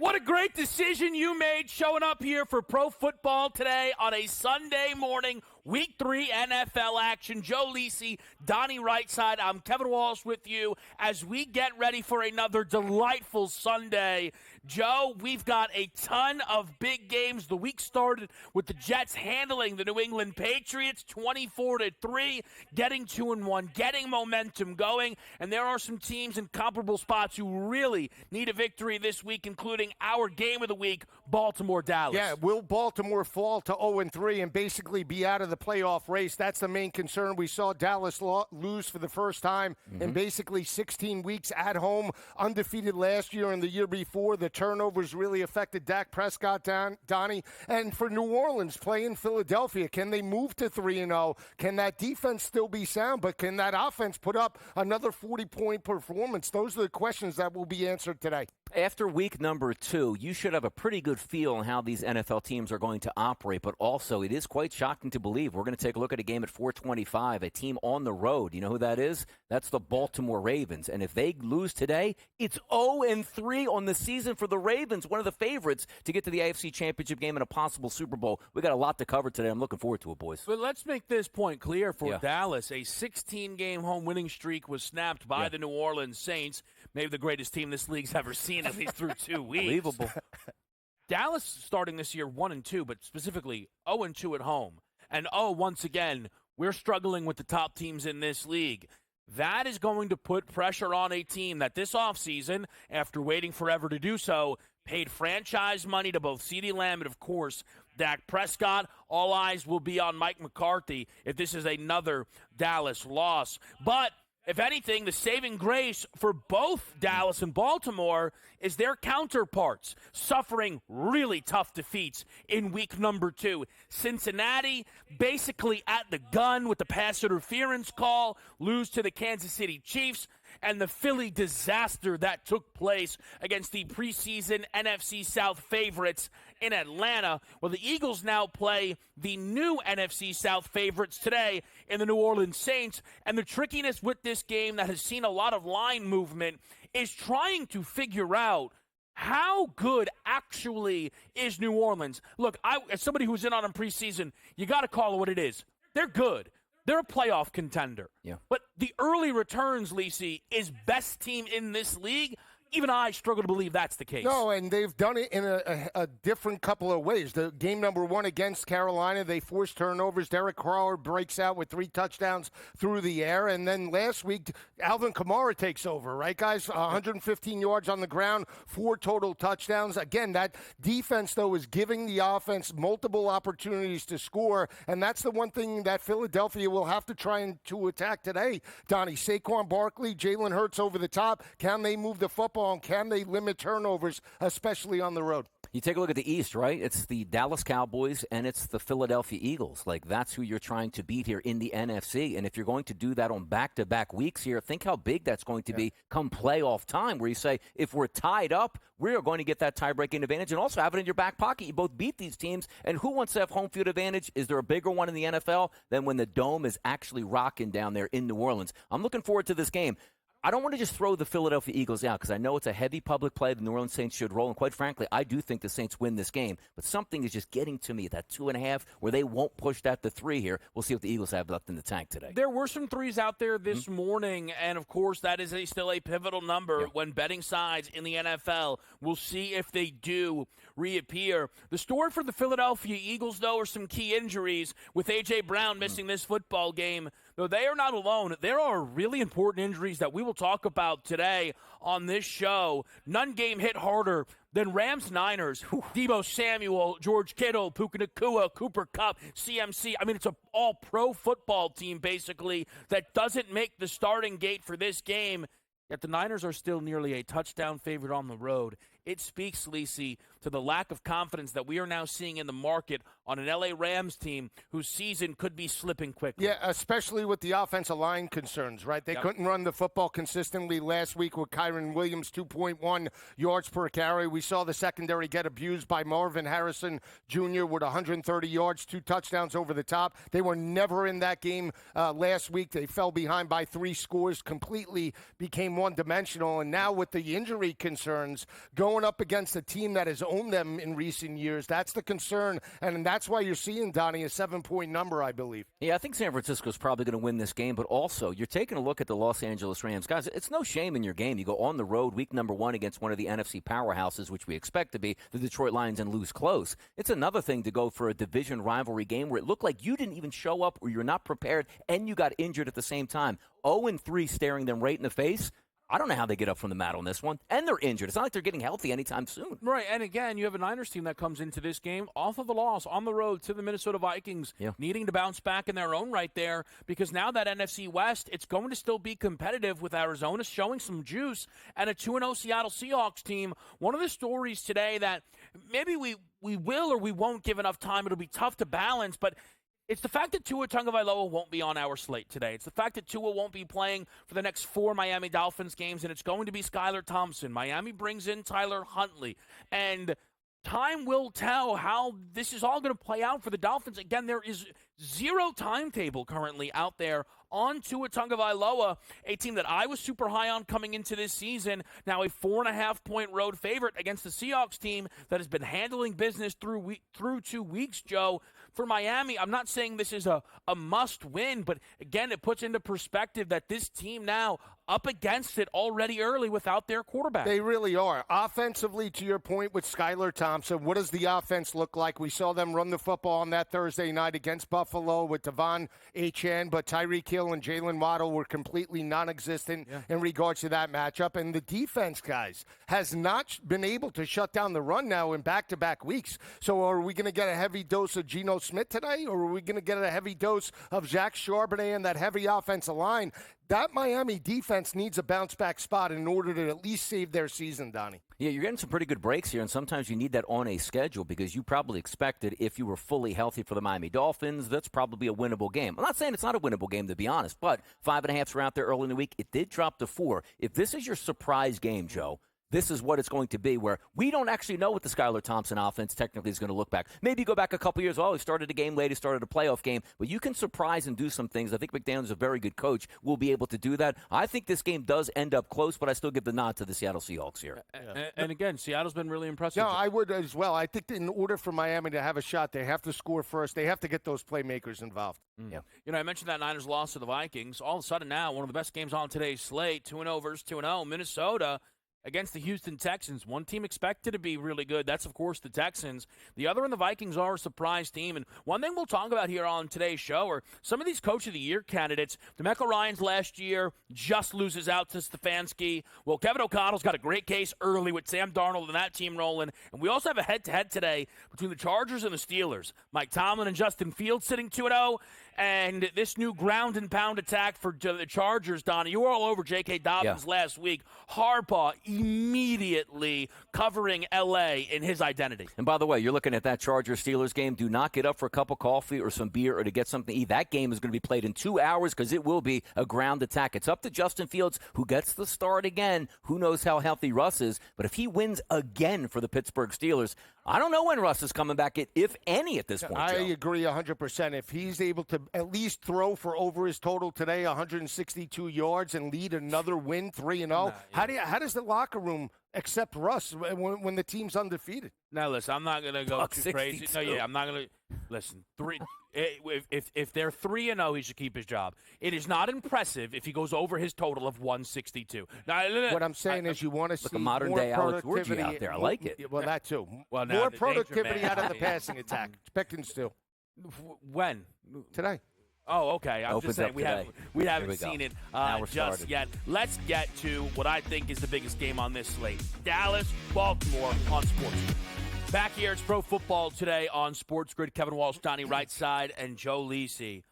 What a great decision you made showing up here for Pro Football Today on a Sunday morning, Week 3 NFL action. Joe Lisi, Donnie Rightside, I'm Kevin Walsh with you as we get ready for another delightful Sunday. Joe, we've got a ton of big games. The week started with the Jets handling the New England Patriots 24-3, getting 2-1, getting momentum going. And there are some teams in comparable spots who really need a victory this week, including our game of the week, Baltimore-Dallas. Yeah, will Baltimore fall to 0-3 and basically be out of the playoff race? That's the main concern. We saw Dallas lose for the first time in basically 16 weeks at home, undefeated last year and the year before. The turnovers really affected Dak Prescott, Donnie. And for New Orleans, playing Philadelphia, can they move to 3-0? Can that defense still be sound? But can that offense put up another 40-point performance? Those are the questions that will be answered today. After week number 2, you should have a pretty good feel on how these NFL teams are going to operate, but also it is quite shocking to believe. We're going to take a look at a game at 425, a team on the road. You know who that is? That's the Baltimore Ravens. And if they lose today, it's 0-3 on the season for the Ravens, one of the favorites to get to the AFC Championship game and a possible Super Bowl. We got a lot to cover today. I'm looking forward to it, boys. But let's make this point clear for Dallas. A 16-game home winning streak was snapped by the New Orleans Saints, maybe the greatest team this league's ever seen, at least through 2 weeks. Unbelievable. Dallas starting this year 1-2, but specifically 0-2 at home. And once again, we're struggling with the top teams in this league. That is going to put pressure on a team that this offseason, after waiting forever to do so, paid franchise money to both CeeDee Lamb and, of course, Dak Prescott. All eyes will be on Mike McCarthy if this is another Dallas loss. But if anything, the saving grace for both Dallas and Baltimore is their counterparts suffering really tough defeats in week number 2. Cincinnati basically at the gun with the pass interference call, lose to the Kansas City Chiefs, and the Philly disaster that took place against the preseason NFC South favorites in Atlanta. Well, the Eagles now play the new NFC South favorites today in the New Orleans Saints. And the trickiness with this game that has seen a lot of line movement is trying to figure out how good actually is New Orleans. Look, as somebody who's in on them preseason, you got to call it what it is. They're good. They're a playoff contender. Yeah. But the early returns, Lisi, is best team in this league. Even I struggle to believe that's the case. No, and they've done it in a different couple of ways. The game number 1 against Carolina, they forced turnovers. Derek Carr breaks out with 3 touchdowns through the air. And then last week, Alvin Kamara takes over, right, guys? 115 yards on the ground, 4 total touchdowns. Again, that defense, though, is giving the offense multiple opportunities to score. And that's the one thing that Philadelphia will have to try to attack today, Donnie. Saquon Barkley, Jalen Hurts over the top. Can they move the football? And can they limit turnovers, especially on the road? You take a look at the East, right? It's the Dallas Cowboys and it's the Philadelphia Eagles. Like, that's who you're trying to beat here in the NFC. And if you're going to do that on back-to-back weeks here, think how big that's going to be come playoff time, where you say, if we're tied up, we are going to get that tie-breaking advantage and also have it in your back pocket. You both beat these teams. And who wants to have home field advantage? Is there a bigger one in the NFL than when the Dome is actually rocking down there in New Orleans? I'm looking forward to this game. I don't want to just throw the Philadelphia Eagles out because I know it's a heavy public play. The New Orleans Saints should roll. And quite frankly, I do think the Saints win this game. But something is just getting to me, that 2.5, where they won't push that to 3 here. We'll see what the Eagles have left in the tank today. There were some 3s out there this morning, and, of course, that is still a pivotal number when betting sides in the NFL. We'll see if they do reappear. The story for the Philadelphia Eagles, though, are some key injuries, with A.J. Brown missing this football game. Though they are not alone, there are really important injuries that we will talk about today on this show. None game hit harder than Rams-Niners. Deebo Samuel, George Kittle, Puka Nacua, Cooper Kupp, CMC. I mean, it's an all-pro football team, basically, that doesn't make the starting gate for this game. Yet the Niners are still nearly a touchdown favorite on the road. It speaks, Lisi, to the lack of confidence that we are now seeing in the market on an L.A. Rams team whose season could be slipping quickly. Yeah, especially with the offensive line concerns, right? They couldn't run the football consistently last week with Kyron Williams, 2.1 yards per carry. We saw the secondary get abused by Marvin Harrison Jr. with 130 yards, 2 touchdowns over the top. They were never in that game last week. They fell behind by 3 scores, completely became one-dimensional. And now with the injury concerns going going up against a team that has owned them in recent years. That's the concern, and that's why you're seeing, Donnie, a 7-point number, I believe. Yeah, I think San Francisco's probably going to win this game, but also you're taking a look at the Los Angeles Rams. Guys, it's no shame in your game. You go on the road week number 1 against one of the NFC powerhouses, which we expect to be the Detroit Lions, and lose close. It's another thing to go for a division rivalry game where it looked like you didn't even show up or you're not prepared and you got injured at the same time. 0-3 staring them right in the face. I don't know how they get up from the mat on this one. And they're injured. It's not like they're getting healthy anytime soon. Right, and again, you have a Niners team that comes into this game off of a loss on the road to the Minnesota Vikings, needing to bounce back in their own right there, because now that NFC West, it's going to still be competitive with Arizona showing some juice and a 2-0 Seattle Seahawks team. One of the stories today that maybe we will or we won't give enough time, it'll be tough to balance, but it's the fact that Tua Tagovailoa won't be on our slate today. It's the fact that Tua won't be playing for the next 4 Miami Dolphins games, and it's going to be Skylar Thompson. Miami brings in Tyler Huntley. And time will tell how this is all going to play out for the Dolphins. Again, there is zero timetable currently out there on Tua Tagovailoa, a team that I was super high on coming into this season. Now a 4.5-point road favorite against the Seahawks team that has been handling business through 2 weeks, Joe. For Miami, I'm not saying this is a must-win, but again, it puts into perspective that this team now up against it already early without their quarterback. They really are. Offensively, to your point with Skylar Thompson, what does the offense look like? We saw them run the football on that Thursday night against Buffalo with Devon Achane, but Tyreek Hill and Jalen Waddle were completely non-existent in regards to that matchup. And the defense, guys, has not been able to shut down the run now in back-to-back weeks. So are we going to get a heavy dose of Geno Smith today, or are we going to get a heavy dose of Zach Charbonnet and that heavy offensive line? That Miami defense needs a bounce-back spot in order to at least save their season, Donnie. Yeah, you're getting some pretty good breaks here, and sometimes you need that on a schedule because you probably expected if you were fully healthy for the Miami Dolphins, that's probably a winnable game. I'm not saying it's not a winnable game, to be honest, but 5.5s were out there early in the week. It did drop to 4. If this is your surprise game, Joe, this is what it's going to be, where we don't actually know what the Skylar Thompson offense technically is going to look back. Maybe go back a couple years. Oh, he started a game late. He started a playoff game. But you can surprise and do some things. I think McDaniel's a very good coach. Will be able to do that. I think this game does end up close, but I still give the nod to the Seattle Seahawks here. And again, Seattle's been really impressive. No, I would as well. I think in order for Miami to have a shot, they have to score first. They have to get those playmakers involved. Yeah. You know, I mentioned that Niners loss to the Vikings. All of a sudden now, one of the best games on today's slate, 2-0 versus 2-0. Minnesota against the Houston Texans. One team expected to be really good. That's, of course, the Texans. The other and the Vikings are a surprise team. And one thing we'll talk about here on today's show are some of these Coach of the Year candidates. DeMeco Ryans last year just loses out to Stefanski. Well, Kevin O'Connell's got a great case early with Sam Darnold and that team rolling. And we also have a head-to-head today between the Chargers and the Steelers. Mike Tomlin and Justin Fields sitting 2-0. And this new ground and pound attack for the Chargers, Donnie, you were all over J.K. Dobbins last week. Harbaugh immediately covering L.A. in his identity. And by the way, you're looking at that Chargers-Steelers game. Do not get up for a cup of coffee or some beer or to get something to eat. That game is going to be played in 2 hours because it will be a ground attack. It's up to Justin Fields, who gets the start again. Who knows how healthy Russ is. But if he wins again for the Pittsburgh Steelers, I don't know when Russ is coming back, if any, at this point, I Joe. agree 100%. If he's able to at least throw for over his total today, 162 yards, and lead another win, 3-0, how does the locker room accept Russ when the team's undefeated? Now, listen, I'm not going to go too crazy. No, I'm not going to. Listen, if they're 3-0, he should keep his job. It is not impressive if he goes over his total of 162. Now, what I'm saying is you want to see a modern-day Alex Orgy out there. I like it. Well, that too. Well, more productivity out of the passing attack. Pickens too. When? Today. Oh, okay. I'm just saying we haven't seen it just yet. Let's get to what I think is the biggest game on this slate. Dallas, Baltimore on Sports Grid. Back here, it's Pro Football Today on Sports Grid. Kevin Walsh, Donnie Rightside, and Joe Lisi.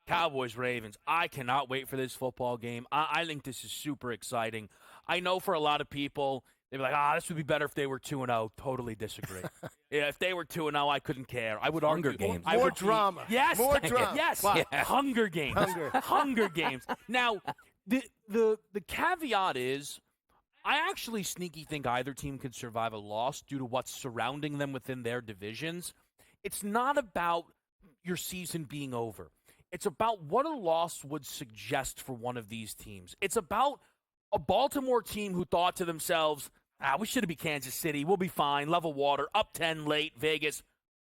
Cowboys, Ravens. I cannot wait for this football game. I think this is super exciting. I know for a lot of people, they'd be like, this would be better if they were 2-0. Totally disagree. If they were 2-0, I couldn't care. I would argue. Games. More drama. Yes. More drama. Yes. Wow. Yeah. Hunger Games. Hunger Games. Now, the caveat is, I actually sneaky think either team could survive a loss due to what's surrounding them within their divisions. It's not about your season being over. It's about what a loss would suggest for one of these teams. It's about a Baltimore team who thought to themselves, We should have beat Kansas City. We'll be fine. Level water. Up 10 late. Vegas.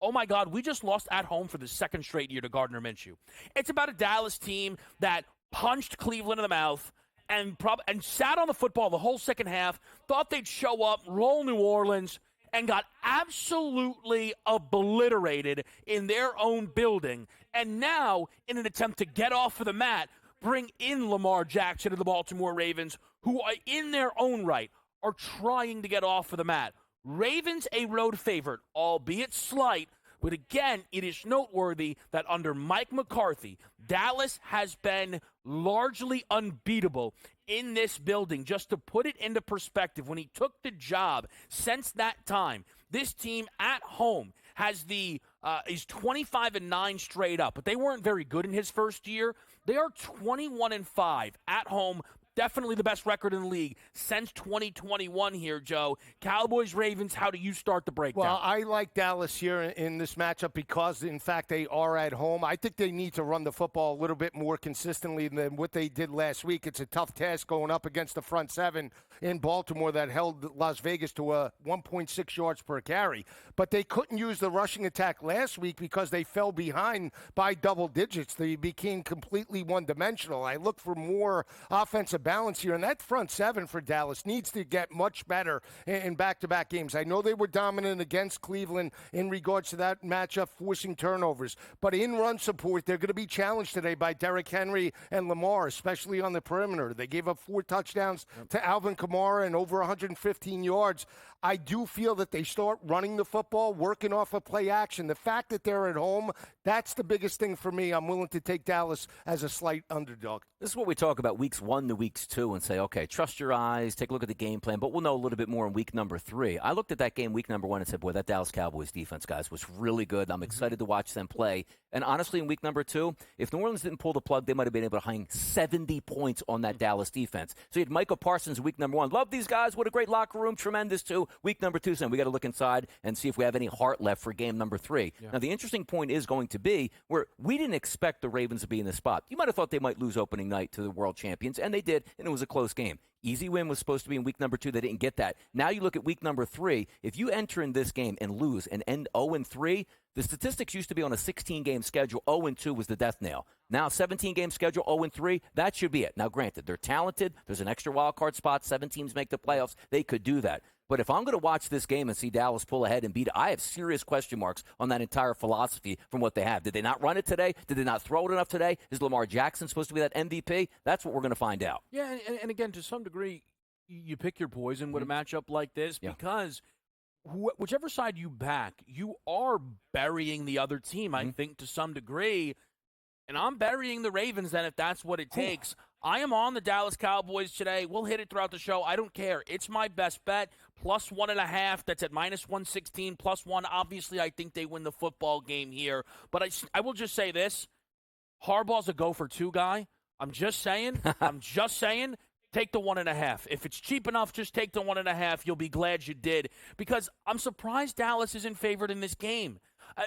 Oh, my God. We just lost at home for the second straight year to Gardner Minshew. It's about a Dallas team that punched Cleveland in the mouth and sat on the football the whole second half, thought they'd show up, roll New Orleans, and got absolutely obliterated in their own building. And now, in an attempt to get off of the mat, bring in Lamar Jackson to the Baltimore Ravens, who are in their own right, are trying to get off of the mat. Ravens a road favorite, albeit slight, but again, it is noteworthy that under Mike McCarthy, Dallas has been largely unbeatable in this building. Just to put it into perspective, when he took the job, since that time, this team at home has is 25-9 straight up, but they weren't very good in his first year. They are 21-5 at home. Definitely the best record in the league since 2021 here, Joe. Cowboys, Ravens, how do you start the breakdown? Well, I like Dallas here in this matchup because, in fact, they are at home. I think they need to run the football a little bit more consistently than what they did last week. It's a tough task going up against the front seven in Baltimore that held Las Vegas to a 1.6 yards per carry. But they couldn't use the rushing attack last week because they fell behind by double digits. They became completely one-dimensional. I look for more offensive balance here, and that front seven for Dallas needs to get much better in back-to-back games. I know they were dominant against Cleveland in regards to that matchup, forcing turnovers, but in run support, they're going to be challenged today by Derrick Henry and Lamar, especially on the perimeter. They gave up 4 touchdowns to Alvin Kamara and over 115 yards. I do feel that they start running the football, working off of play action. The fact that they're at home, that's the biggest thing for me. I'm willing to take Dallas as a slight underdog. This is what we talk about weeks 1 to weeks 2 and say, okay, trust your eyes, take a look at the game plan, but we'll know a little bit more in week number 3. I looked at that game week number 1 and said, boy, that Dallas Cowboys defense, guys, was really good. I'm excited to watch them play. And honestly, in week number 2, if New Orleans didn't pull the plug, they might have been able to hang 70 points on that Dallas defense. So you had Micah Parsons week number 1. Love these guys. What a great locker room. Tremendous, too. Week number 2, saying we got to look inside and see if we have any heart left for game number 3. Yeah. Now, the interesting point is going to be where we didn't expect the Ravens to be in this spot. You might have thought they might lose opening night to the world champions, and they did, and it was a close game. Easy win was supposed to be in week number 2. They didn't get that. Now you look at week number 3. If you enter in this game and lose and end 0-3, the statistics used to be on a 16-game schedule. 0-2 was the death nail. Now 17-game schedule, 0-3, that should be it. Now, granted, they're talented. There's an extra wild card spot. 7 teams make the playoffs. They could do that. But if I'm going to watch this game and see Dallas pull ahead and beat it, I have serious question marks on that entire philosophy from what they have. Did they not run it today? Did they not throw it enough today? Is Lamar Jackson supposed to be that MVP? That's what we're going to find out. Yeah, and again, to some degree, you pick your poison with a matchup like this because whichever side you back, you are burying the other team, I think, to some degree. And I'm burying the Ravens then if that's what it takes. I am on the Dallas Cowboys today. We'll hit it throughout the show. I don't care. It's my best bet. Plus 1.5. That's at minus 116. Plus 1. Obviously, I think they win the football game here. But I will just say this. Harbaugh's a go-for-2 guy. I'm just saying. Take the 1.5. If it's cheap enough, just take the 1.5. You'll be glad you did. Because I'm surprised Dallas isn't favored in this game.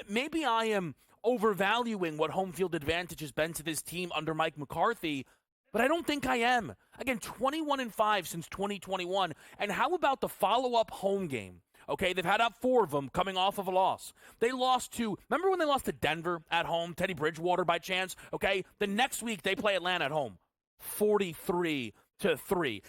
Maybe I am overvaluing what home field advantage has been to this team under Mike McCarthy, but I don't think I am. Again, 21-5 since 2021. And how about the follow-up home game? Okay, they've had 4 of them coming off of a loss. They lost to, remember when they lost to Denver at home, Teddy Bridgewater by chance? Okay, the next week they play Atlanta at home, 43-3.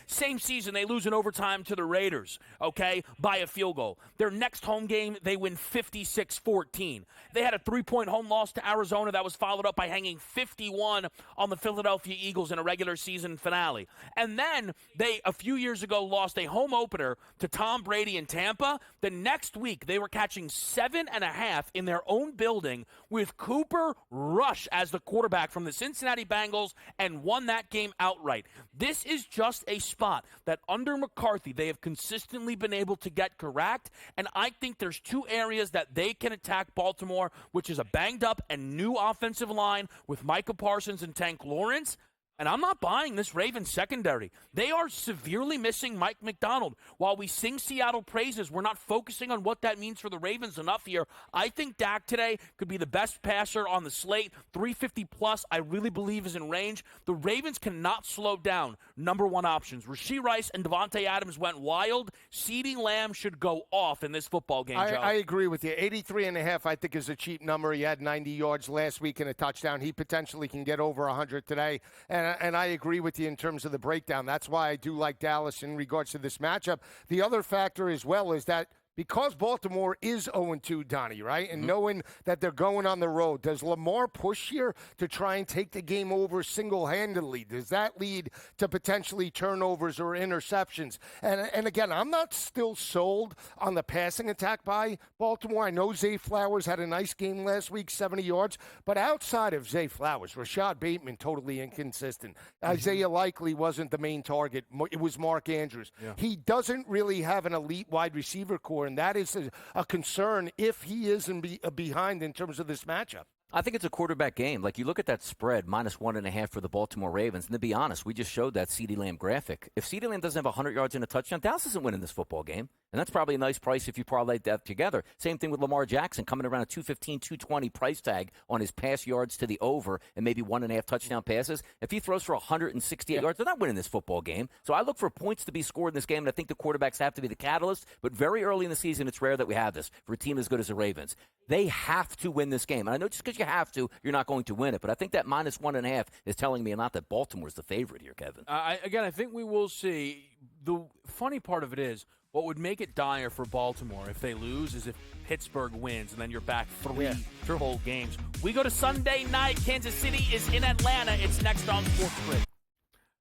Same season, they lose in overtime to the Raiders, okay, by a field goal. Their next home game, they win 56-14. They had a 3-point home loss to Arizona that was followed up by hanging 51 on the Philadelphia Eagles in a regular season finale. And then they, a few years ago, lost a home opener to Tom Brady in Tampa. The next week, they were catching 7.5 in their own building with Cooper Rush as the quarterback from the Cincinnati Bengals and won that game outright. This is just a spot that under McCarthy they have consistently been able to get correct, and I think there's 2 areas that they can attack Baltimore, which is a banged up and new offensive line with Micah Parsons and Tank Lawrence, And I'm not buying this Ravens secondary. They are severely missing Mike McDonald. While we sing Seattle praises, we're not focusing on what that means for the Ravens enough here. I think Dak today could be the best passer on the slate. 350-plus, I really believe, is in range. The Ravens cannot slow down number one options. Rashee Rice and Devontae Adams went wild. CeeDee Lamb should go off in this football game, Joe. I agree with you. 83.5, I think, is a cheap number. He had 90 yards last week and a touchdown. He potentially can get over 100 today. And I agree with you in terms of the breakdown. That's why I do like Dallas in regards to this matchup. The other factor as well is that because Baltimore is 0-2, Donnie, right? And knowing that they're going on the road, does Lamar push here to try and take the game over single-handedly? Does that lead to potentially turnovers or interceptions? And again, I'm not still sold on the passing attack by Baltimore. I know Zay Flowers had a nice game last week, 70 yards. But outside of Zay Flowers, Rashad Bateman, totally inconsistent. Isaiah Likely wasn't the main target. It was Mark Andrews. Yeah. He doesn't really have an elite wide receiver core, and that is a concern if he isn't behind in terms of this matchup. I think it's a quarterback game. Like, you look at that spread, -1.5 for the Baltimore Ravens, and to be honest, we just showed that CeeDee Lamb graphic. If CeeDee Lamb doesn't have 100 yards and a touchdown, Dallas isn't winning this football game. And that's probably a nice price if you parlay that together. Same thing with Lamar Jackson, coming around a 215, 220 price tag on his pass yards to the over and maybe 1.5 touchdown passes. If he throws for 168 yards, they're not winning this football game. So I look for points to be scored in this game, and I think the quarterbacks have to be the catalyst. But very early in the season, it's rare that we have this for a team as good as the Ravens. They have to win this game. And I know just because you have to, you're not going to win it. But I think that -1.5 is telling me not that Baltimore's the favorite here, Kevin. I think we will see. The funny part of it is, what would make it dire for Baltimore if they lose is if Pittsburgh wins, and then you're back three full games. We go to Sunday night. Kansas City is in Atlanta. It's next on Sports Grid.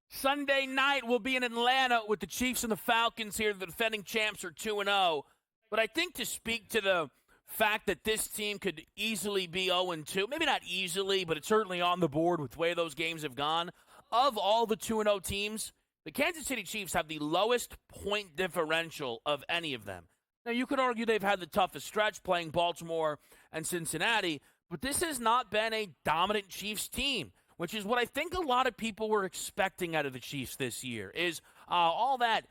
Sunday night, we'll be in Atlanta with the Chiefs and the Falcons here. The defending champs are 2-0. But I think to speak to the fact that this team could easily be 0-2, maybe not easily, but it's certainly on the board with the way those games have gone. Of all the 2-0 teams, the Kansas City Chiefs have the lowest point differential of any of them. Now, you could argue they've had the toughest stretch playing Baltimore and Cincinnati, but this has not been a dominant Chiefs team, which is what I think a lot of people were expecting out of the Chiefs this year, is all that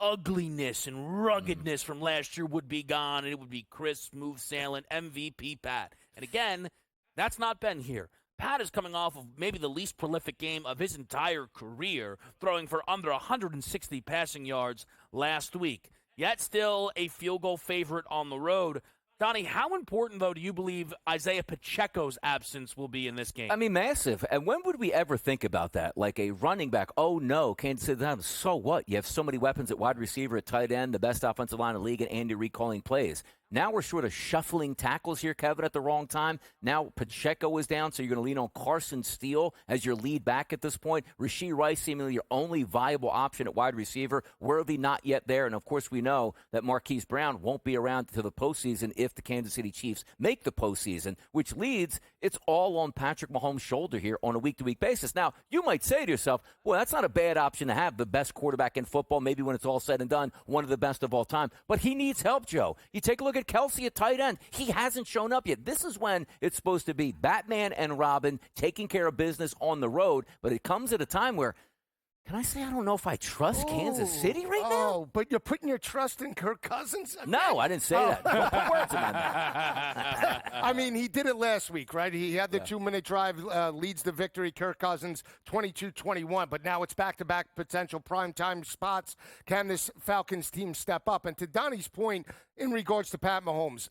ugliness and ruggedness from last year would be gone, and it would be crisp, smooth sailing, MVP Pat. And again, that's not been here. Pat is coming off of maybe the least prolific game of his entire career, throwing for under 160 passing yards last week. Yet still a field goal favorite on the road. Donnie, how important, though, do you believe Isaiah Pacheco's absence will be in this game? I mean, massive. And when would we ever think about that? Like a running back, oh, no, Kansas City, so what? You have so many weapons at wide receiver, at tight end, the best offensive line in the league, and Andy Reid calling plays. Now we're sort of shuffling tackles here, Kevin, at the wrong time. Now Pacheco is down, so you're going to lean on Carson Steele as your lead back at this point. Rashee Rice, seemingly your only viable option at wide receiver. Worthy not yet there. And, of course, we know that Marquise Brown won't be around to the postseason if the Kansas City Chiefs make the postseason, which leads, it's all on Patrick Mahomes' shoulder here on a week-to-week basis. Now, you might say to yourself, well, that's not a bad option to have, the best quarterback in football, maybe when it's all said and done, one of the best of all time. But he needs help, Joe. You take a look at Kelsey at tight end. He hasn't shown up yet. This is when it's supposed to be Batman and Robin taking care of business on the road, but it comes at a time where, can I say I don't know if I trust Kansas City right now? Oh, but you're putting your trust in Kirk Cousins? Okay. No, I didn't say that. Don't put words in my mouth. I mean, he did it last week, right? He had the 2-minute drive, leads the victory. Kirk Cousins, 22-21. But now it's back-to-back potential primetime spots. Can this Falcons team step up? And to Donnie's point, in regards to Pat Mahomes,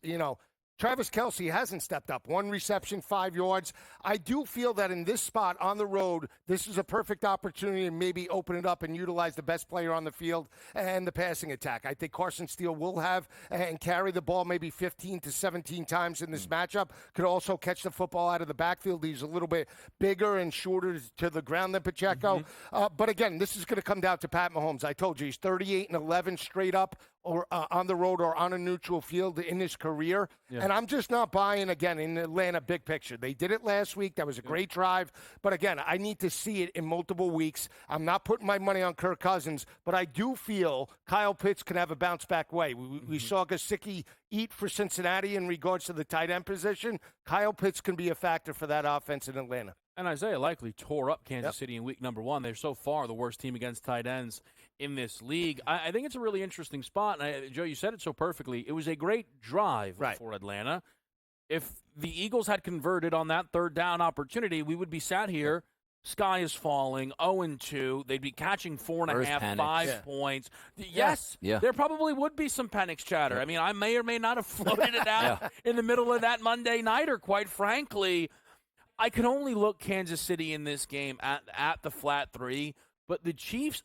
Travis Kelce hasn't stepped up. 1 reception, 5 yards. I do feel that in this spot on the road, this is a perfect opportunity to maybe open it up and utilize the best player on the field and the passing attack. I think Carson Steele will have and carry the ball maybe 15 to 17 times in this matchup. Could also catch the football out of the backfield. He's a little bit bigger and shorter to the ground than Pacheco. But again, this is going to come down to Pat Mahomes. I told you, he's 38-11 straight up or on the road or on a neutral field in his career. And I'm just not buying, again, in Atlanta big picture. They did it last week. That was a great drive. But, again, I need to see it in multiple weeks. I'm not putting my money on Kirk Cousins, but I do feel Kyle Pitts can have a bounce-back way. We saw Gesicki eat for Cincinnati in regards to the tight end position. Kyle Pitts can be a factor for that offense in Atlanta. And Isaiah likely tore up Kansas City in week number 1. They're so far the worst team against tight ends in this league. I think it's a really interesting spot. And Joe, you said it so perfectly. It was a great drive for Atlanta. If the Eagles had converted on that third down opportunity, we would be sat here. Sky is falling, 0-2. They'd be catching 4.5, 5 points. Yes, there probably would be some panic chatter. I mean, I may or may not have floated it out in the middle of that Monday nighter, quite frankly. I could only look Kansas City in this game at the flat 3, but the Chiefs,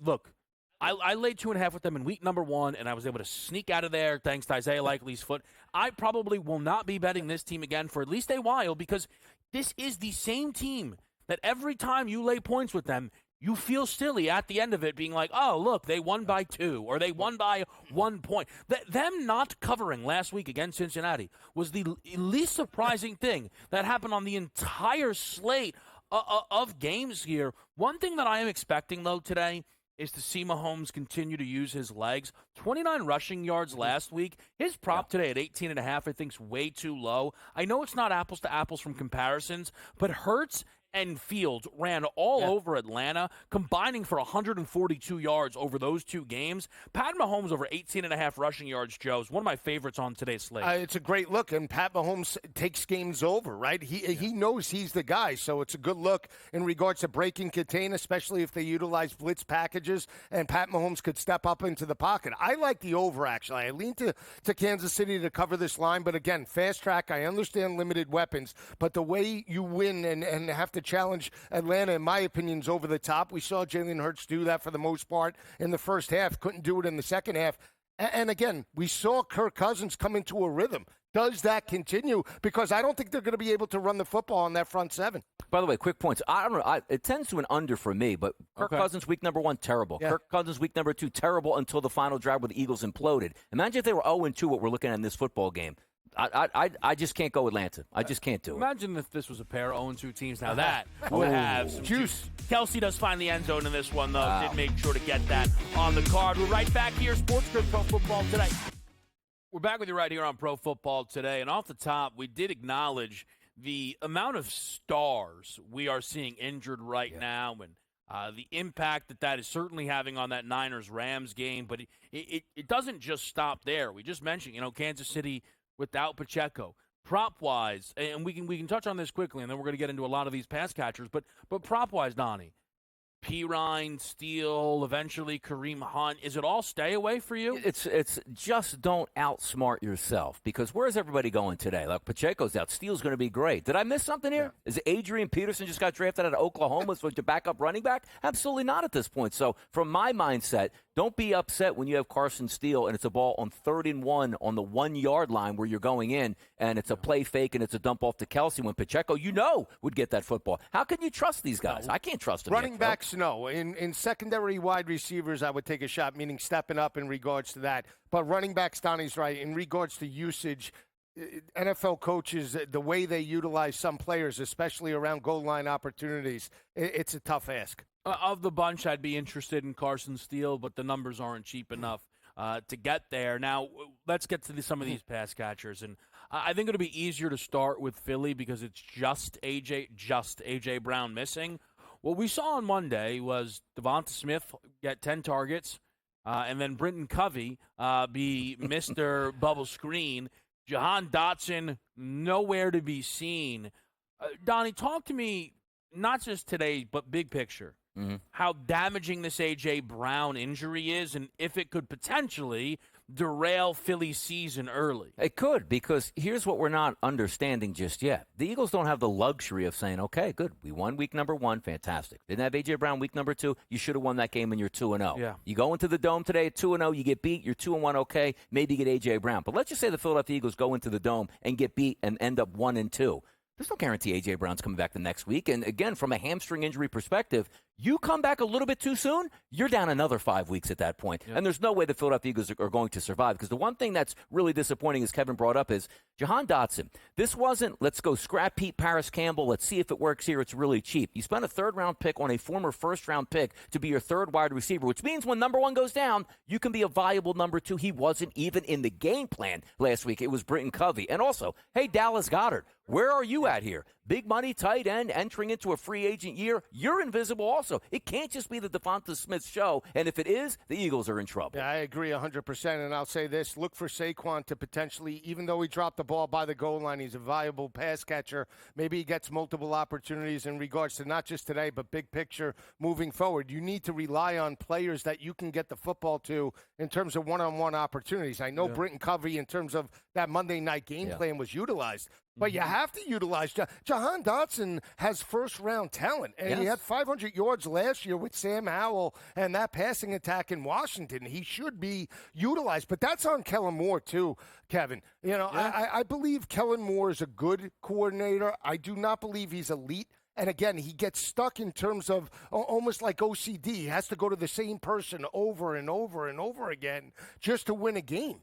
look, I laid 2.5 with them in week number 1, and I was able to sneak out of there thanks to Isaiah Likely's foot. I probably will not be betting this team again for at least a while because this is the same team that every time you lay points with them, you feel silly at the end of it being like, oh, look, they won by 2 or they won by 1 point. Them not covering last week against Cincinnati was the least surprising thing that happened on the entire slate of games here. One thing that I am expecting, though, today is to see Mahomes continue to use his legs. 29 rushing yards last week. His prop today at 18.5 I think is way too low. I know it's not apples to apples from comparisons, but Hurts and Fields ran all over Atlanta, combining for 142 yards over those 2 games. Pat Mahomes over 18.5 rushing yards, Joe, is one of my favorites on today's slate. It's a great look, and Pat Mahomes takes games over, right? He knows he's the guy, so it's a good look in regards to breaking contain, especially if they utilize blitz packages, and Pat Mahomes could step up into the pocket. I like the over, actually. I lean to Kansas City to cover this line, but again, fast track, I understand limited weapons, but the way you win and have to challenge Atlanta, in my opinion, is over the top. We saw Jalen Hurts do that for the most part in the first half. Couldn't do it in the second half. And again, we saw Kirk Cousins come into a rhythm. Does that continue? Because I don't think they're going to be able to run the football on that front 7. By the way, quick points. I don't know. It tends to an under for me, but Kirk Cousins week number 1, terrible. Kirk Cousins week number 2, terrible until the final drive where the Eagles imploded. Imagine if they were 0-2, what we're looking at in this football game. I just can't go Atlanta. I just can't do it. Imagine if this was a pair of 0-2 teams. Now that would have some juice. Kelsey does find the end zone in this one, though. Did make sure to get that on the card. We're right back here, Sports Grid Pro Football Today. We're back with you right here on Pro Football Today. And off the top, we did acknowledge the amount of stars we are seeing injured right now and the impact that is certainly having on that Niners-Rams game. But it doesn't just stop there. We just mentioned, Kansas City without Pacheco. Prop-wise, and we can touch on this quickly, and then we're going to get into a lot of these pass catchers, but prop-wise, Donnie, Pirine, Steele, eventually Kareem Hunt, is it all stay away for you? It's just don't outsmart yourself, because where's everybody going today? Like, Pacheco's out. Steele's going to be great. Did I miss something here? Is Adrian Peterson just got drafted out of Oklahoma to backup running back? Absolutely not at this point. So from my mindset, don't be upset when you have Carson Steele and it's a ball on 3rd and 1 on the 1-yard line where you're going in, and it's a play fake and it's a dump off to Kelsey when Pacheco, would get that football. How can you trust these guys? I can't trust them. Running backs, no. In secondary wide receivers, I would take a shot, meaning stepping up in regards to that. But running backs, Donnie's right. In regards to usage, NFL coaches, the way they utilize some players, especially around goal line opportunities, it's a tough ask. Of the bunch, I'd be interested in Carson Steele, but the numbers aren't cheap enough to get there. Now, let's get to some of these pass catchers. And I think it'll be easier to start with Philly because it's just A.J. Brown missing. What we saw on Monday was Devonta Smith get 10 targets, and then Britton Covey be Mr. Bubble Screen. Jahan Dotson, nowhere to be seen. Donnie, talk to me, not just today, but big picture. How damaging this A.J. Brown injury is, and if it could potentially derail Philly's season early. It could, because here's what we're not understanding just yet. The Eagles don't have the luxury of saying, okay, good, we won week number 1, fantastic. Didn't have A.J. Brown week number 2, you should have won that game and you're 2-0. Yeah. You go into the Dome today at 2-0, you get beat, you're 2-1, okay, maybe you get A.J. Brown. But let's just say the Philadelphia Eagles go into the Dome and get beat and end up 1-2. There's no guarantee A.J. Brown's coming back the next week. And again, from a hamstring injury perspective, You come back a little bit too soon, you're down another 5 weeks at that point. Yep. And there's no way the Philadelphia Eagles are going to survive, because the one thing that's really disappointing, as Kevin brought up, is Jahan Dotson. This wasn't, let's go scrap Pete Paris Campbell, let's see if it works here, it's really cheap. You spent a third-round pick on a former first-round pick to be your third wide receiver, which means when number one goes down, you can be a viable number two. He wasn't even in the game plan last week. It was Britton Covey. And also, hey, Dallas Goedert, where are you at here? Big money tight end entering into a free agent year. You're invisible also. It can't just be the Devonta Smith show. And if it is, the Eagles are in trouble. Yeah, I agree 100%. And I'll say this. Look for Saquon to potentially, even though he dropped the ball by the goal line, he's a valuable pass catcher. Maybe he gets multiple opportunities in regards to not just today, but big picture moving forward. You need to rely on players that you can get the football to in terms of one-on-one opportunities. I know Britton Covey, in terms of that Monday night game plan, was utilized. But you have to utilize. Jahan Dotson has first-round talent, and he had 500 yards last year with Sam Howell and that passing attack in Washington. He should be utilized, but that's on Kellen Moore too, Kevin. You know, I believe Kellen Moore is a good coordinator. I do not believe he's elite. And again, he gets stuck in terms of almost like OCD. He has to go to the same person over and over and over again just to win a game.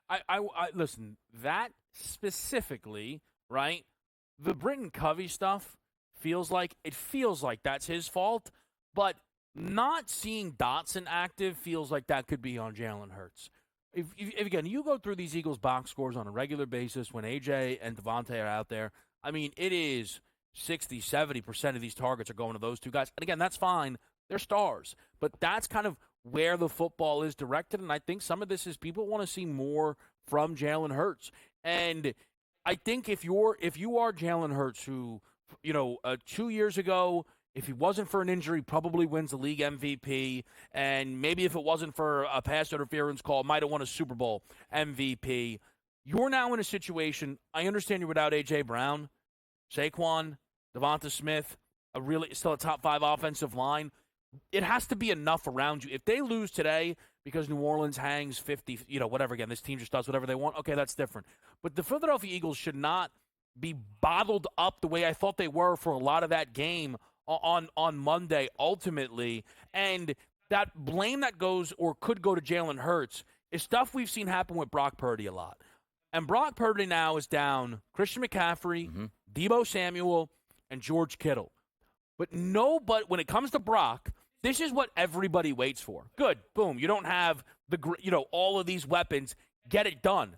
I listen, that specifically, right? The Britton Covey stuff feels like that's his fault, but not seeing Dotson active feels like that could be on Jalen Hurts. If again, you go through these Eagles box scores on a regular basis when AJ and Devontae are out there, I mean, it is 60, 70% of these targets are going to those two guys. And again, that's fine. They're stars. But that's kind of where the football is directed, and I think some of this is people want to see more from Jalen Hurts. And I think if you are Jalen Hurts, who, 2 years ago, if he wasn't for an injury, probably wins the league MVP, and maybe if it wasn't for a pass interference call, might have won a Super Bowl MVP. You're now in a situation, I understand you're without A.J. Brown, Saquon, Devonta Smith, still a top 5 offensive line. It has to be enough around you. If they lose today because New Orleans hangs 50, whatever, again, this team just does whatever they want, okay, that's different. But the Philadelphia Eagles should not be bottled up the way I thought they were for a lot of that game on Monday, ultimately. And that blame that goes or could go to Jalen Hurts is stuff we've seen happen with Brock Purdy a lot. And Brock Purdy now is down Christian McCaffrey, Deebo Samuel, and George Kittle. But when it comes to Brock, this is what everybody waits for. Good, boom. You don't have all of these weapons. Get it done.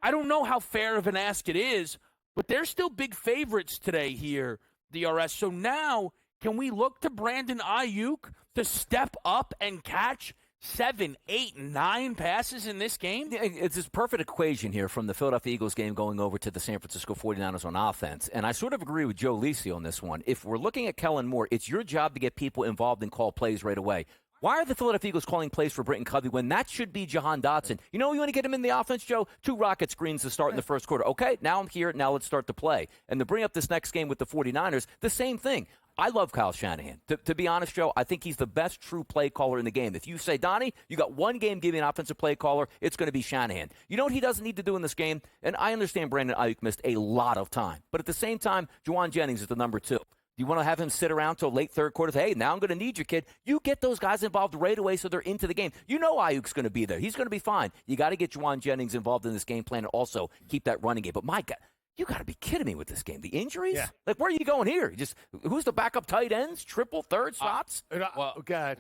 I don't know how fair of an ask it is, but they're still big favorites today here, DRS. So now, can we look to Brandon Ayuk to step up and catch 7, 8, 9 passes in this game? It's this perfect equation here from the Philadelphia Eagles game going over to the San Francisco 49ers on offense. And I sort of agree with Joe Lisi on this one. If we're looking at Kellen Moore, it's your job to get people involved and call plays right away. Why are the Philadelphia Eagles calling plays for Britton Covey when that should be Jahan Dotson? You want to get him in the offense, Joe? 2 rocket screens to start in the first quarter. Okay, now I'm here. Now let's start the play. And to bring up this next game with the 49ers, the same thing. I love Kyle Shanahan. To be honest, Joe, I think he's the best true play caller in the game. If you say, Donnie, you got one game giving an offensive play caller, it's going to be Shanahan. You know what he doesn't need to do in this game? And I understand Brandon Ayuk missed a lot of time. But at the same time, Juwan Jennings is the number 2. Do you want to have him sit around till late third quarter? Hey, now I'm going to need you, kid. You get those guys involved right away so they're into the game. You know Ayuk's going to be there. He's going to be fine. You got to get Juwan Jennings involved in this game plan and also keep that running game. But my God, you got to be kidding me with this game. The injuries? Yeah. Like, where are you going here? Who's the backup tight ends? Triple, third spots? God.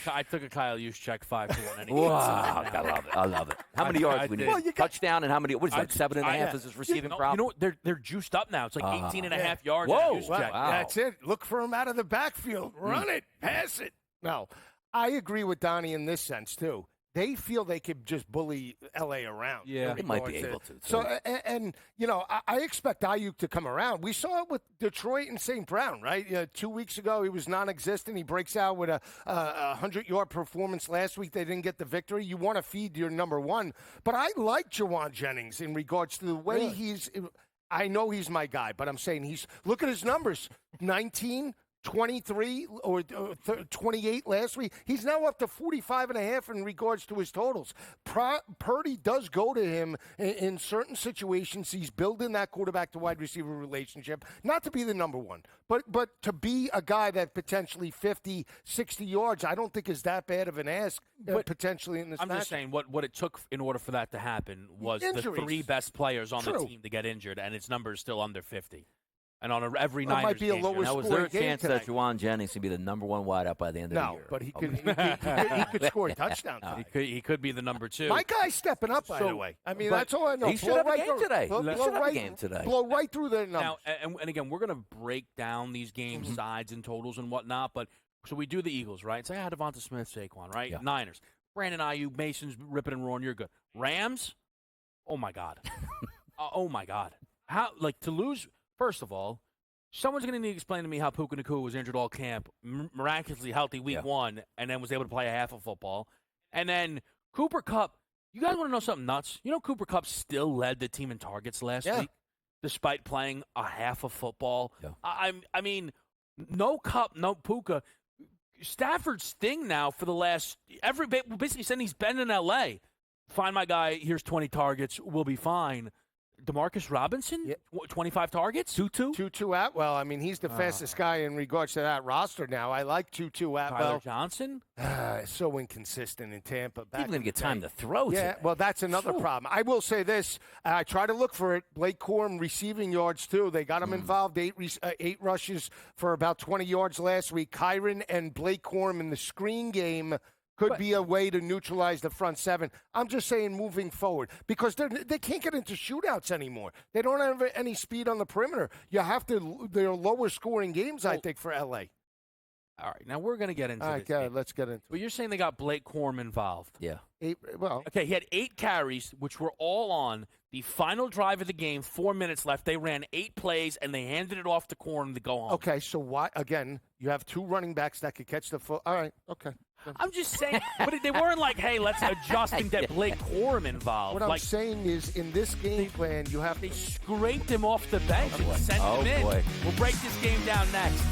I took a Kyle Juszczyk 5-1. Wow, I love it. How many yards we need? Well, touchdown and how many? What is that? 7.5 is his receiving prop? They're juiced up now. It's like 18 and a half yards. Whoa, wow. That's it. Look for him out of the backfield. Run it. Pass it. No, I agree with Donnie in this sense too. They feel they could just bully L.A. around. Yeah, they might be able to. So, I expect Ayuk to come around. We saw it with Detroit and St. Brown, right? 2 weeks ago, he was non-existent. He breaks out with a 100-yard performance last week. They didn't get the victory. You want to feed your number 1. But I like Juwan Jennings in regards to the way he's – I know he's my guy, but I'm saying look at his numbers. 19 23 or 28 last week. He's now up to 45.5 in regards to his totals. Purdy does go to him in certain situations. He's building that quarterback to wide receiver relationship, not to be the number one, but to be a guy that potentially 50, 60 yards, I don't think is that bad of an ask potentially in this match. I'm just saying what it took in order for that to happen was Injuries. the three best players on the team to get injured, and its number is still under 50. And on every Niners might be a game, lower now, was there a chance that Juwan Jennings could be the number one wideout by the end of the year? No, but he could score touchdowns. He could be the number 2. My guy's stepping up, by the way. I mean, that's all I know. He should have a game today. Blow right through their numbers. Now, and again, we're going to break down these game sides and totals and whatnot, but so we do the Eagles, right? Say, Devonta Smith, Saquon, right? Yeah. Niners. Brandon Ayuk, Mason's ripping and roaring, you're good. Rams? Oh, my God. Oh, my God. How, to lose, first of all, someone's going to need to explain to me how Puka Nacua was injured all camp, miraculously healthy week 1, and then was able to play a half of football. And then Cooper Kupp, you guys want to know something nuts? You know Cooper Kupp still led the team in targets last week, despite playing a half of football. Yeah. I mean, no Kupp, no Puka. Stafford's thing now for the last basically saying he's been in L.A. Find my guy, here's 20 targets, we'll be fine. DeMarcus Robinson, 25 targets? Tutu Atwell. I mean, he's the fastest guy in regards to that roster now. I like Tutu Atwell. Tyler Johnson? So inconsistent in Tampa. He's even going to get time to throw. Yeah, well, that's another problem. I will say this. I try to look for it. Blake Corum receiving yards, too. They got him involved, 8 rushes for about 20 yards last week. Kyren and Blake Corum in the screen game could be a way to neutralize the front seven. I'm just saying moving forward because they can't get into shootouts anymore. They don't have any speed on the perimeter. You have to – they're lower scoring games, I think, for L.A. All right, now we're going to get into this. Okay, let's get into it. Well, you're saying they got Blake Corum involved. Yeah. Okay, he had 8 carries, which were all on the final drive of the game, 4 minutes left. They ran 8 plays, and they handed it off to Corum to go home. Okay, so why – again, you have 2 running backs that could catch the foot. All right, okay. I'm just saying, but they weren't like, hey, let's adjust and get Blake Corum involved. What I'm saying is, in this game plan, you have They scraped him off the bench and sent him in. Boy. We'll break this game down next.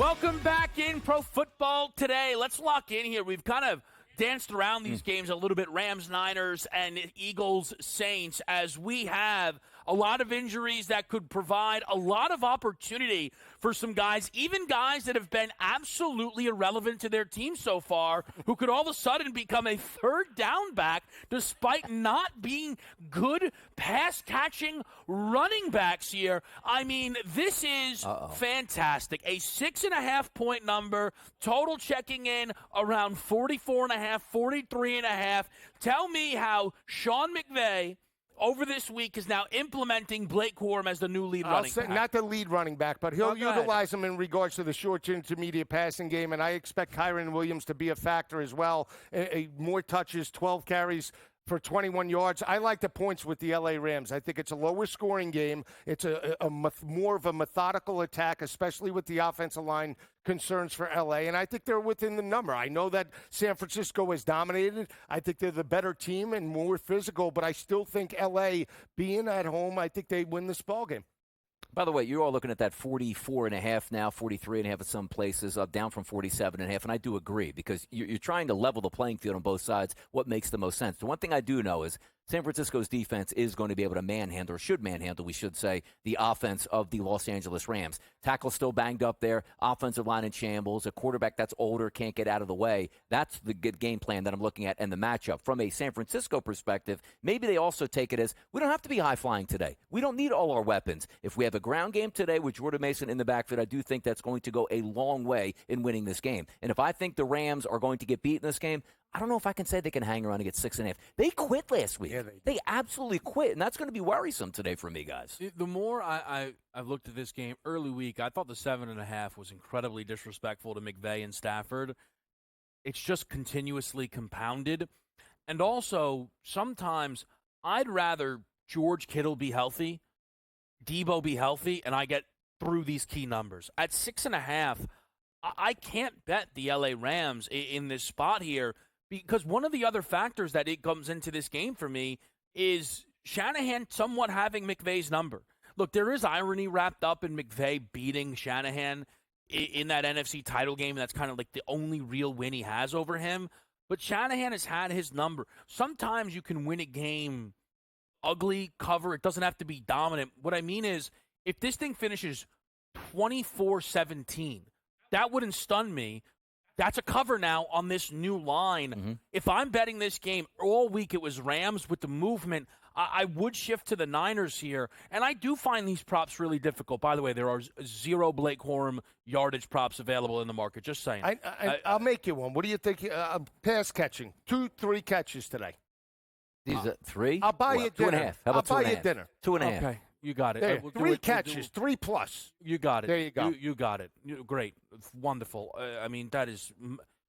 Welcome back in Pro Football Today. Let's lock in here. We've kind of danced around these games a little bit, Rams, Niners, and Eagles, Saints, as we have a lot of injuries that could provide a lot of opportunity for some guys, even guys that have been absolutely irrelevant to their team so far, who could all of a sudden become a third down back despite not being good pass-catching running backs here. I mean, this is fantastic. A 6.5-point number, total checking in around 44.5, 43.5. Tell me how Sean McVay over this week is now implementing Blake Corum as the new lead running back. Not the lead running back, but he'll utilize him in regards to the short to intermediate passing game, and I expect Kyren Williams to be a factor as well. More touches, 12 carries for 21 yards. I like the points with the L.A. Rams. I think it's a lower scoring game. It's more of a methodical attack, especially with the offensive line concerns for L.A., and I think they're within the number. I know that San Francisco has dominated. I think they're the better team and more physical, but I still think L.A., being at home, I think they win this ballgame. By the way, you're all looking at that 44.5 now, 43.5 in some places, down from 47.5, and I do agree because you're trying to level the playing field on both sides. What makes the most sense? The one thing I do know is San Francisco's defense is going to be able to manhandle, or should manhandle, we should say, the offense of the Los Angeles Rams. Tackle's still banged up there, offensive line in shambles, a quarterback that's older, can't get out of the way. That's the good game plan that I'm looking at and the matchup. From a San Francisco perspective, maybe they also take it as, we don't have to be high-flying today. We don't need all our weapons. If we have a ground game today with Jordan Mason in the backfield, I do think that's going to go a long way in winning this game. And if I think the Rams are going to get beat in this game, I don't know if I can say they can hang around and get 6.5. They quit last week. Yeah, they absolutely quit, and that's going to be worrisome today for me, guys. The more I've looked at this game early week, I thought the 7.5 was incredibly disrespectful to McVay and Stafford. It's just continuously compounded. And also, sometimes I'd rather George Kittle be healthy, Debo be healthy, and I get through these key numbers. At 6.5, I can't bet the LA Rams in this spot here, because one of the other factors that it comes into this game for me is Shanahan somewhat having McVay's number. Look, there is irony wrapped up in McVay beating Shanahan. in that NFC title game. That's kind of like the only real win he has over him. But Shanahan has had his number. Sometimes you can win a game ugly, cover. It doesn't have to be dominant. What I mean is, if this thing finishes 24-17, that wouldn't stun me. That's a cover now on this new line. Mm-hmm. If I'm betting this game all week, it was Rams with the movement. I would shift to the Niners here. And I do find these props really difficult. By the way, there are 0 Blake Corum yardage props available in the market. Just saying. I'll make you one. What do you think? Pass catching. 2-3 catches today. These are 3? I'll buy you dinner. 2.5. How about I'll 2.5? buy you dinner. 2.5. Okay, you got it. There, We'll 3 catches, 3+. You got it. There you go. You got it. Great. Wonderful. I mean, that is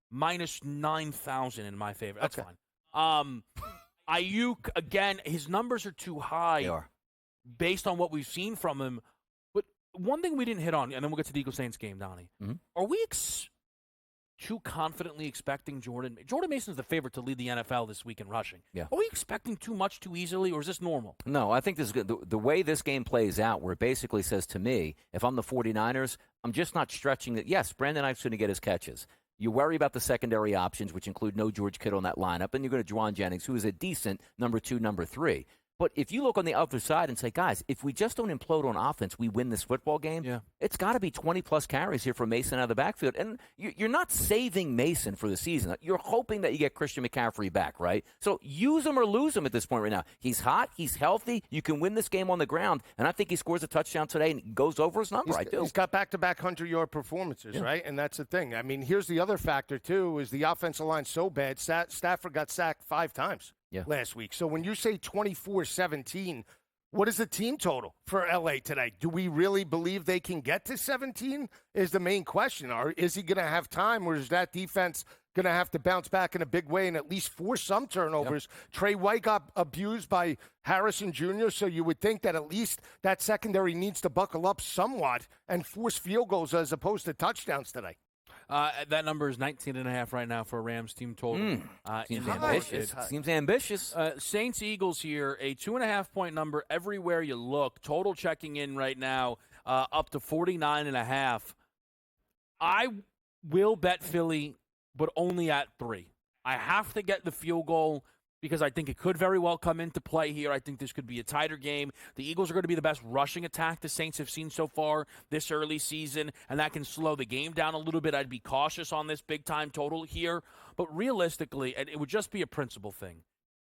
minus 9,000 in my favor. That's Okay. fine. Ayuk, again, his numbers are too high. They are. Based on what we've seen from him. But one thing we didn't hit on, and then we'll get to the Eagles-Saints game, Donnie. Mm-hmm. Are we too confidently expecting Jordan Mason's the favorite to lead the NFL this week in rushing. Yeah. Are we expecting too much too easily, or is this normal? No, I think this is good. The way this game plays out, where it basically says to me, if I'm the 49ers, I'm just not stretching it. Yes, Brandon Ike's going to get his catches. You worry about the secondary options, which include no George Kittle in that lineup, and you're going to Juwan Jennings, who is a decent number 2, number 3. But if you look on the other side and say, guys, if we just don't implode on offense, we win this football game, It's got to be 20-plus carries here for Mason out of the backfield. And you're not saving Mason for the season. You're hoping that you get Christian McCaffrey back, right? So use him or lose him at this point right now. He's hot. He's healthy. You can win this game on the ground. And I think he scores a touchdown today and goes over his number. I do. He's got back-to-back 100-yard performances, right? And that's the thing. I mean, here's the other factor, too, is the offensive line so bad. Stafford got sacked 5 times. Last week. So when you say 24-17, what is the team total for L.A. today? Do we really believe they can get to 17 is the main question. Or is he going to have time, or is that defense going to have to bounce back in a big way and at least force some turnovers? Trey White got abused by Harrison Jr., so you would think that at least that secondary needs to buckle up somewhat and force field goals as opposed to touchdowns today. That number is 19.5 right now for a Rams team total. Seems ambitious. Seems ambitious. Saints-Eagles here, a 2.5-point number everywhere you look. Total checking in right now up to 49.5. I will bet Philly, but only at 3. I have to get the field goal because I think it could very well come into play here. I think this could be a tighter game. The Eagles are going to be the best rushing attack the Saints have seen so far this early season, and that can slow the game down a little bit. I'd be cautious on this big-time total here. But realistically, and it would just be a principle thing,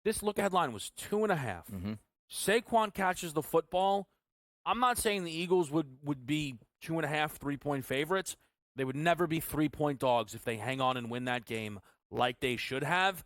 this look-ahead line was 2.5. Mm-hmm. Saquon catches the football. I'm not saying the Eagles would be 2.5, 3-point favorites. They would never be 3-point dogs if they hang on and win that game like they should have.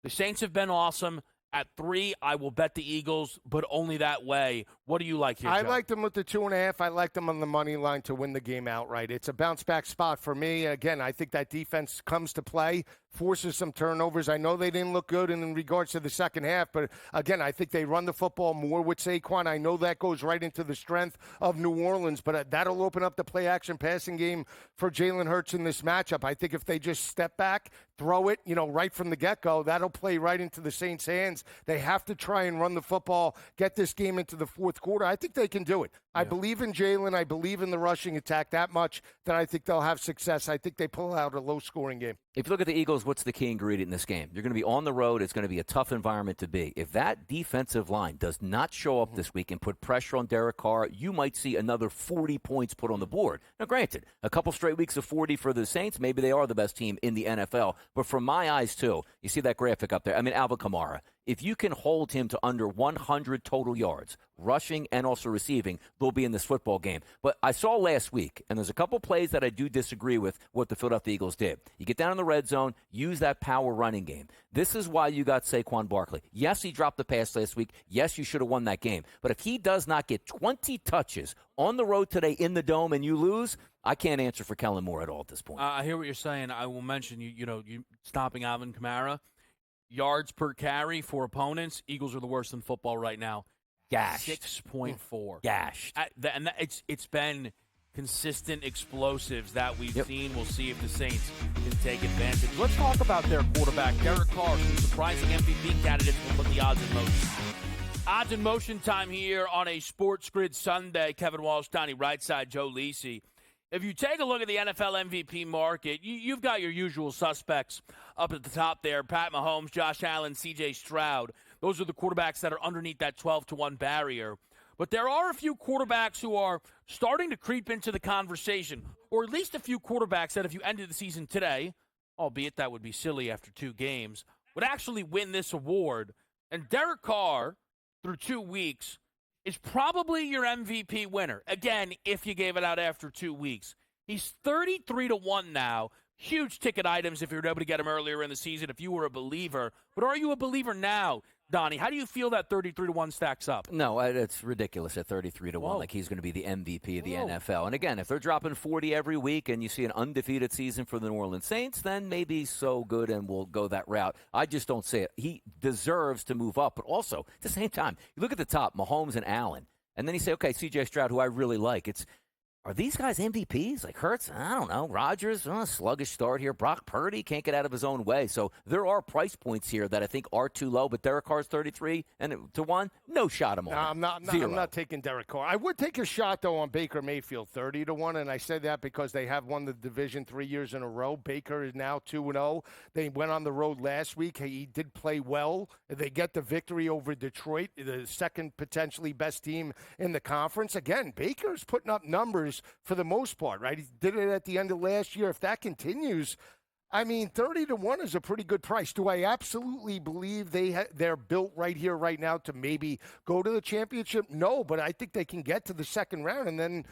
The Saints have been awesome. At 3, I will bet the Eagles, but only that way. What do you like here, Joe? I like them with the 2.5. I like them on the money line to win the game outright. It's a bounce-back spot for me. Again, I think that defense comes to play, forces some turnovers. I know they didn't look good in regards to the second half, but, again, I think they run the football more with Saquon. I know that goes right into the strength of New Orleans, but that'll open up the play-action passing game for Jalen Hurts in this matchup. I think if they just step back, throw it, right from the get-go, that'll play right into the Saints' hands. They have to try and run the football, get this game into the fourth quarter. I think they can do it. Yeah. I believe in Jalen. I believe in the rushing attack that much that I think they'll have success. I think they pull out a low-scoring game. If you look at the Eagles, what's the key ingredient in this game? You're going to be on the road. It's going to be a tough environment to be. If that defensive line does not show up this week and put pressure on Derek Carr, you might see another 40 points put on the board. Now, granted, a couple straight weeks of 40 for the Saints, maybe they are the best team in the NFL. But from my eyes, too, you see that graphic up there. I mean, Alvin Kamara. If you can hold him to under 100 total yards, rushing and also receiving, they'll be in this football game. But I saw last week, and there's a couple plays that I do disagree with what the Philadelphia Eagles did. You get down in the red zone, use that power running game. This is why you got Saquon Barkley. Yes, he dropped the pass last week. Yes, you should have won that game. But if he does not get 20 touches on the road today in the Dome and you lose, I can't answer for Kellen Moore at all at this point. I hear what you're saying. I will mention, you stopping Alvin Kamara. Yards per carry for opponents, Eagles are the worst in football right now. Gashed. 6.4. Gashed. And it's been consistent explosives that we've seen. We'll see if the Saints can take advantage. Let's talk about their quarterback, Derek Carr, some surprising MVP candidates. We'll put the odds in motion. Odds in motion time here on a Sports Grid Sunday. Kevin Walsh, Donnie Rightside, Joe Lisi. if you take a look at the NFL MVP market, you've got your usual suspects up at the top there: Pat Mahomes, Josh Allen, C.J. Stroud. Those are the quarterbacks that are underneath that 12-1 barrier. But there are a few quarterbacks who are starting to creep into the conversation, or at least a few quarterbacks that if you ended the season today, albeit that would be silly after 2 games, would actually win this award. And Derek Carr, through 2 weeks, is probably your MVP winner. Again, if you gave it out after 2 weeks. He's 33-1 now. Huge ticket items if you were able to get him earlier in the season if you were a believer. But are you a believer now, Donnie? How do you feel that 33-1 stacks up? No, it's ridiculous at 33-1. Whoa. Like he's going to be the MVP of the Whoa. NFL. And again, if they're dropping 40 every week and you see an undefeated season for the New Orleans Saints, then maybe so good and we'll go that route. I just don't see it. He deserves to move up. But also, at the same time, you look at the top, Mahomes and Allen, and then you say, okay, C.J. Stroud, who I really like. Are these guys MVPs? Like Hurts? I don't know. Rodgers, sluggish start here. Brock Purdy can't get out of his own way. So there are price points here that I think are too low. But Derek Carr's 33-1. No shot him on. No, I'm not taking Derek Carr. I would take a shot though on Baker Mayfield, 30-1, and I said that because they have won the division 3 years in a row. Baker is now 2-0. They went on the road last week. He did play well. They get the victory over Detroit, the second potentially best team in the conference. Again, Baker's putting up numbers for the most part, right? He did it at the end of last year. If that continues, I mean, 30-1 is a pretty good price. Do I absolutely believe they're built right here, right now to maybe go to the championship? No, but I think they can get to the second round, and then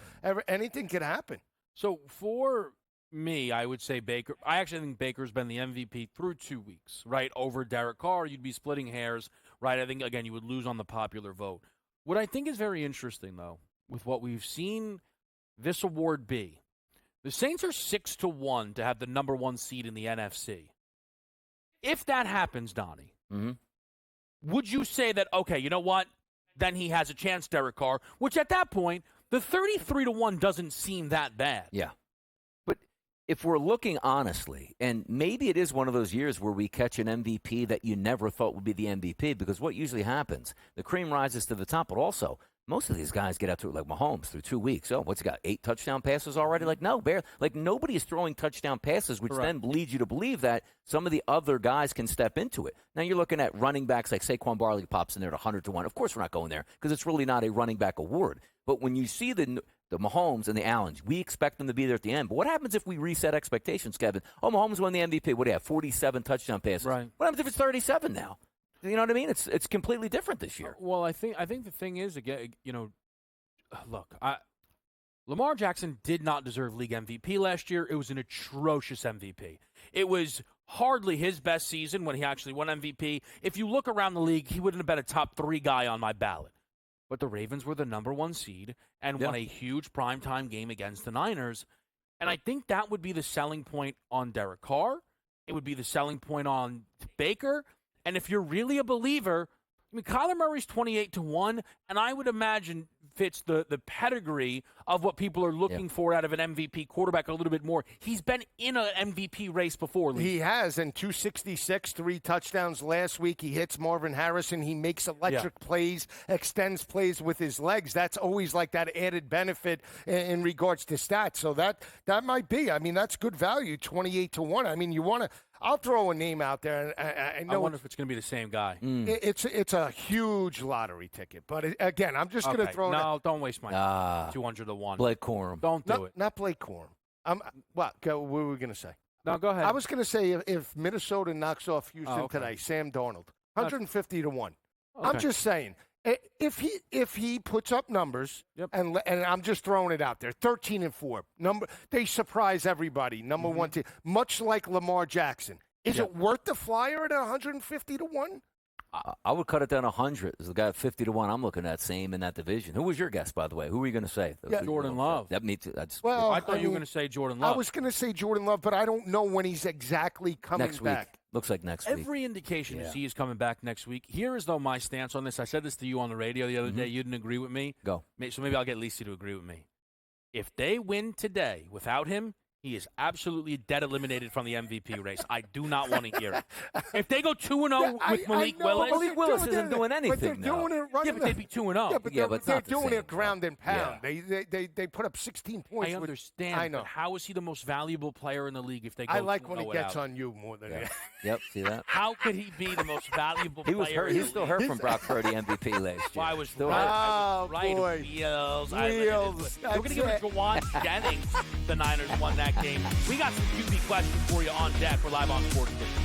anything could happen. So for me, I would say Baker. I actually think Baker's been the MVP through 2 weeks, right? Over Derek Carr, you'd be splitting hairs, right? I think, again, you would lose on the popular vote. What I think is very interesting, though, with what we've seen this award be, the Saints are 6-1 to have the number 1 seed in the NFC. If that happens, Donnie, would you say that, okay, you know what? Then he has a chance, Derek Carr, which at that point, the 33-1 doesn't seem that bad. Yeah. But if we're looking honestly, and maybe it is one of those years where we catch an MVP that you never thought would be the MVP, because what usually happens, the cream rises to the top, but also most of these guys get out to it like Mahomes through 2 weeks. Oh, what's he got, 8 touchdown passes already? Like, no, like nobody is throwing touchdown passes, which then leads you to believe that some of the other guys can step into it. Now you're looking at running backs like Saquon Barkley pops in there at 100-1. Of course we're not going there because it's really not a running back award. But when you see the Mahomes and the Allens, we expect them to be there at the end. But what happens if we reset expectations, Kevin? Oh, Mahomes won the MVP. What do you have, 47 touchdown passes? Right. What happens if it's 37 now? You know what I mean? It's completely different this year. Well, I think the thing is, again, look, Lamar Jackson did not deserve league MVP last year. It was an atrocious MVP. It was hardly his best season when he actually won MVP. If you look around the league, he wouldn't have been a top 3 guy on my ballot. But the Ravens were the number 1 seed and won a huge primetime game against the Niners. And I think that would be the selling point on Derek Carr. It would be the selling point on Baker. And if you're really a believer, I mean, Kyler Murray's 28-1, and I would imagine fits the pedigree of what people are looking for out of an MVP quarterback a little bit more. He's been in an MVP race before. He has, and 266, 3 touchdowns last week. He hits Marvin Harrison. He makes electric plays, extends plays with his legs. That's always like that added benefit in regards to stats. So that might be. I mean, that's good value, 28-1. I mean, you want to – I'll throw a name out there. And I wonder if it's going to be the same guy. It's a huge lottery ticket. But, again, I'm just going to throw No, don't waste my time. 200-1. Blake Corum. Don't do it. Not Blake Corum. What were we going to say? No, go ahead. I was going to say if Minnesota knocks off Houston today, Sam Darnold, 150-1. Okay. I'm just saying. If he puts up numbers, and I'm just throwing it out there, 13-4, they surprise everybody. Number 1 team, much like Lamar Jackson. Is it worth the flyer at 150-1? I would cut it down 100. There's a guy at 50-1. I'm looking at same in that division. Who was your guess, by the way? Who were you going to say? Jordan Love. That me too. I thought you were going to say Jordan Love. I was going to say Jordan Love, but I don't know when he's exactly coming next back. Week. Looks like next week. Every indication is he is coming back next week. Here is, though, my stance on this. I said this to you on the radio the other day. You didn't agree with me. Go. So maybe I'll get Lisi to agree with me. If they win today without him, He is absolutely dead eliminated from the MVP race. I do not want to hear it. If they go 2-0 with Malik Willis, Malik Willis isn't doing anything. But they're doing it right. yeah, but they'd be 2-0. Yeah, but Yeah, but it's they're not the doing same. it ground and pound. Yeah. They put up 16 points. I understand. I know. But how is he the most valuable player in the league if they go I like when he 2-0 gets without? on you more than Yeah. Yep, see that? How could he be the most valuable He was player? hurt. in He's the still league? hurt from Brock Purdy MVP last year. Well, I was Still right. hurt. I was Oh, right. boy. Wheels. Wheels. We're going to give it That's to Jawan Jennings. The Niners won that game. We got some QB questions for you on deck. We're live on Sports.